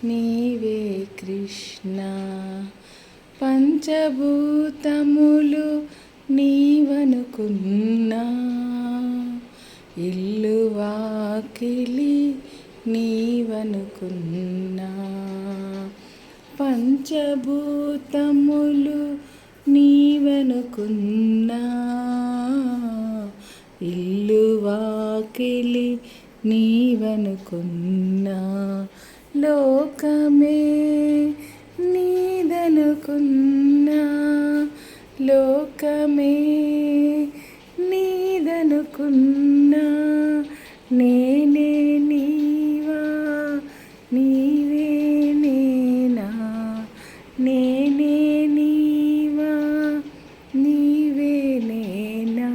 నీవే కృష్ణ. పంచభూతములు నీవనుకున్నా, ఇల్లు వాకిలి నీవనుకున్నా. పంచభూతములు నీవనుకున్నా, ఇల్లు వాకిలి నీవనుకున్నా. లోకమే నీదనుకున్నా, లోకమే నీదనుకున్నా. నేనే నీవా, నీవే నేనా. నేనే నీవా, నీవే నేనా.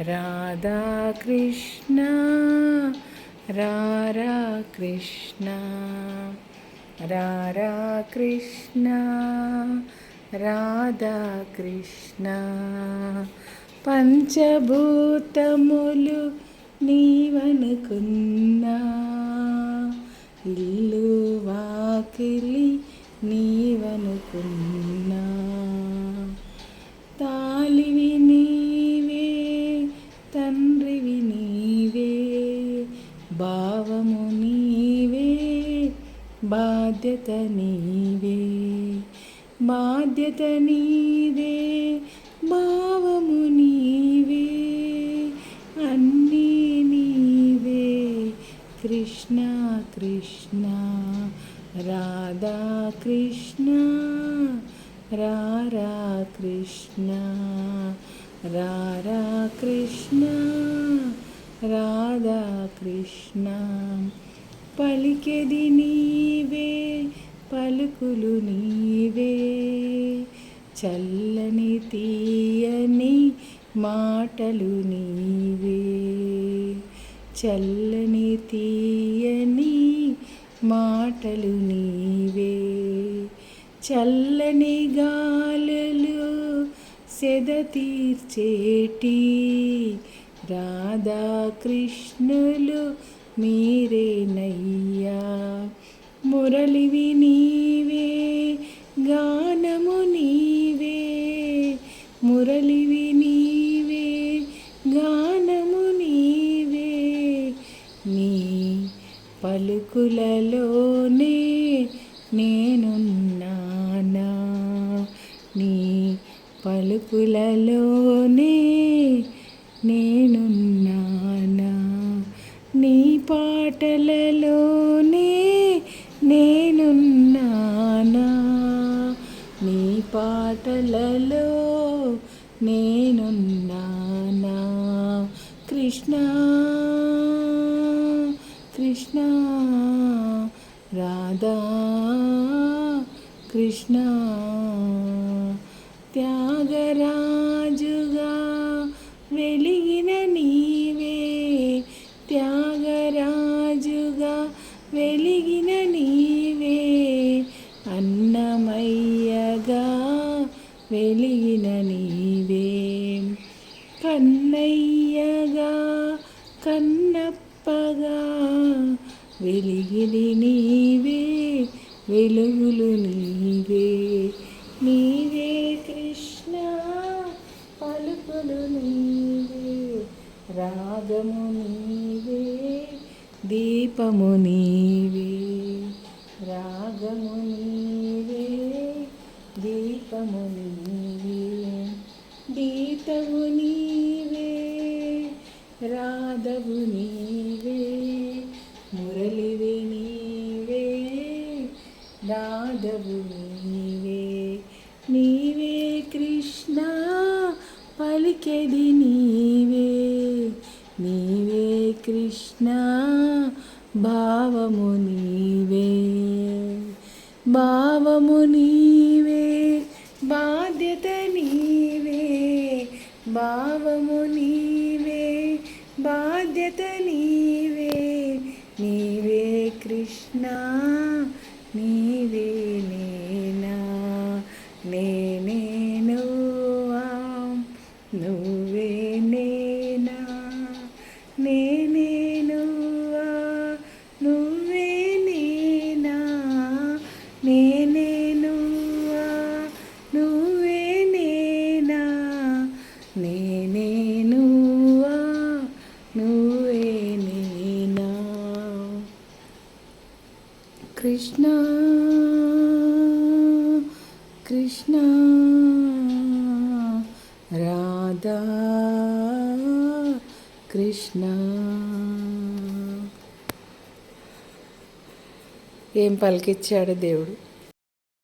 రాధా కృష్ణ రారా కృష్ణ, రారా కృష్ణ, రాధా కృష్ణ. పంచభూతములు నీవనుకున్నా, ఇల్లు వాకిలి నీవనుకున్నా. తాలివి నీవే, తండ్రివి నీవే, భావము నీవే, బాధ్యత నీవే. బాధ్యత నీదే, భావము నీవే, అన్నీ నీవే. కృష్ణ కృష్ణ రాధా కృష్ణ, రారా కృష్ణ, రారా కృష్ణ, రాధా కృష్ణ. పలికెది నీవే, పలుకులు నీవే, చల్లని తీయని మాటలు నీవే. చల్లని తీయని మాటలు నీవే. చల్లని గాలులు సెద తీర్చేటి రాధా కృష్ణులు మీరేనయ్యా. మురళివి నీవే, గానము నీవే, మురళివి నీవే, గానము నీవే. నీ పలుకులలోనే నేనున్నానా, నీ పలుకులలోనే నేనున్నానా. నీ పాటలలోనే నేనున్నానా, నీ పాటలలో నేనున్నానా. కృష్ణ కృష్ణ రాధా కృష్ణ. త్యాగరాజుగా వెలిగిన నీవే, త్యాగరాజుగా వెలిగిన నీవే. అన్నమయ్యగా వెలిగిన నీవే, కన్నయ్యగా కన్నప్పగా వెలిగిని నీవే, వెలుగులు నీవే. నీవే కృష్ణ, పలుకులు నీవే, రాగము నీవే, దీపము నీవే. రాగము నీవే, దీపము నీవే. గీతవు నీవే, రాధవు నీవే, మురళివి నీవే, రాధవు నీవే. నీవే కృష్ణ, పలికెది నీవే, నీవే కృష్ణ, భావము నీవే. భావము నీవే, బాధ్యత నీవే, భావము నీవే, బాధ్యత నీవే. నీవే కృష్ణ, నీవే నేనా. నేనే నువ్వా, నువ్వే నేనా. నేనే నువ్వా, నువ్వే కృష్ణ రాధా కృష్ణ. ఏం పలికిచ్చాడు దేవుడు.